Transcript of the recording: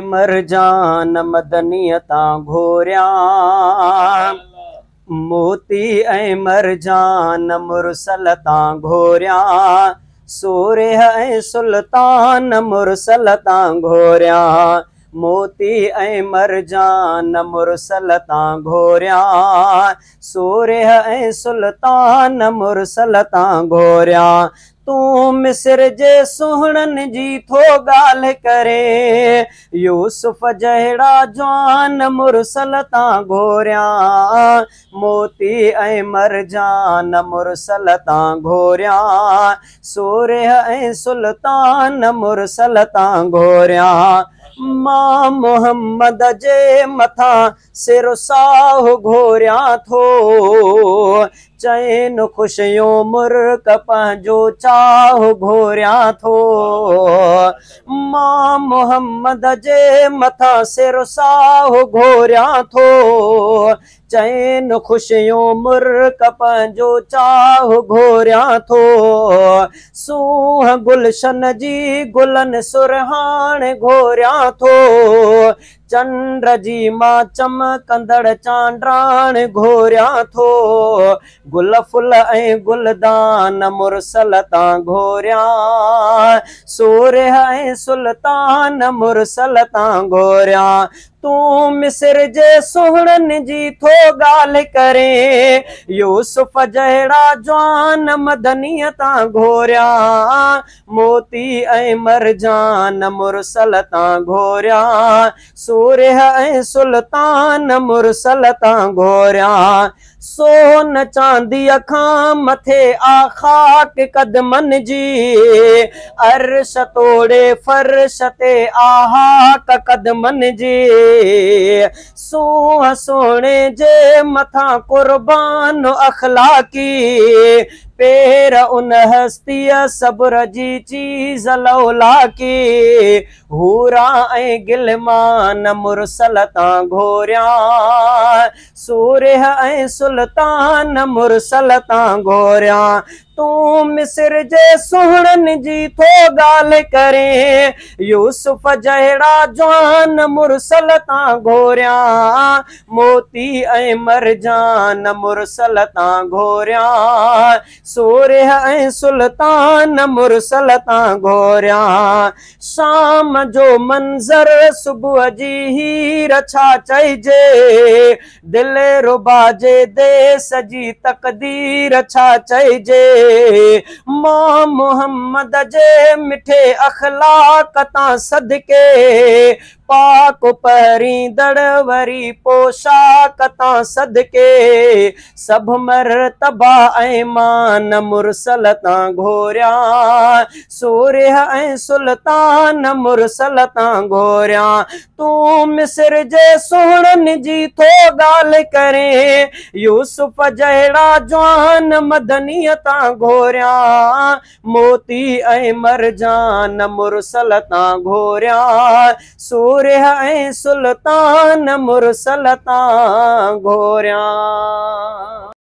मरजान मदनियतां घोरिया मोती ऐं मरजान मुरसल तां घोरिया सूरह ऐं सुल्तान मुरसल तां घोरिया मोती ऐं मरजान मुरसल तां घोरिया सूरह ऐं सुल्तान मुरसल तां घोरिया तू मिस्र जे सुहणनि जी थो ॻाल्हि करे यूसुफ जहिड़ा जवान मुरसल तां घोरिया मोती ऐं मरजान मुरसल तां घोरिया सूरह ऐं सुल्तान मुरसल तां घोरिया मां मोहम्मद जे मथां सिर साहु घोरिया थो चैन ख़ुशियूं मुर्क पंहिंजो चाहु घोरिया थो मां मोहम्मद जे मथां सिर साहु घोरिया थो चैन ख़ुशियूं मुर्क पंहिंजो चाहु घोरिया थो सूंह गुलशन जी गुलनि सुरहाण घोरिया थो चंड जी मां चमकंदड़ चांड्राण घोरिया थो गुल फुल ऐं गुलदान मुरसल तां घोरिया सूरह ऐं सुल्तान मुरसल तां घोरिया तू मिस्र जे सुहणनि जी थो ॻाल्हि करे यूसुफ जहिड़ा जवान मदनीअ तां घोरिया मोती ऐं मरजान मुरसल तां घोरिया सूरह ऐं सुल्तान मुरसल तां घोरिया सोन चांदीअ खां मथे आखाक कदमनि जी अर्श तोड़े फर्श ते आहाक कदमनि जी सूंह सोने जे मथां कुर्बान अखलाकी पेर उन हस्तीअ सब्र जी चीज़ लौलाकी हूरा ऐं गिलमान मुरसल तां घोरिया सूरह ऐं सुल्तान मुरसल तां घोरिया तू मिस्र जे सुहणनि जी थो ॻाल्हि करे यूसुफ जहिड़ा जवान मुरसल तां घोरिया मोती ऐं मरजान मुरसल तां घोरिया सूरह ऐं सुल्तान मुरसल तां घोरिया शाम जो मंज़र सुबुह जी हीर छा चइजे दिल रुबा जे देस जी तक़दीर छा चइजे मां मोहम्मद जे मिठे अखलाक तां सदके पाक परींदड़ वरी पोशाक तां सदके सभ मरतबा ऐं मान मुरसल तां घोरिया सूरह ऐं सुल्तान मुरसल तां घोरिया तू मिस्र जे सुहणनि जी थो ॻाल्हि करे यूसुफ जहिड़ा जवान मदनीअ तां घोरिया मोती ऐं मरजान मुरसल तां घोरिया सूरह ऐं सुल्तान मुरसल तां घोरिया।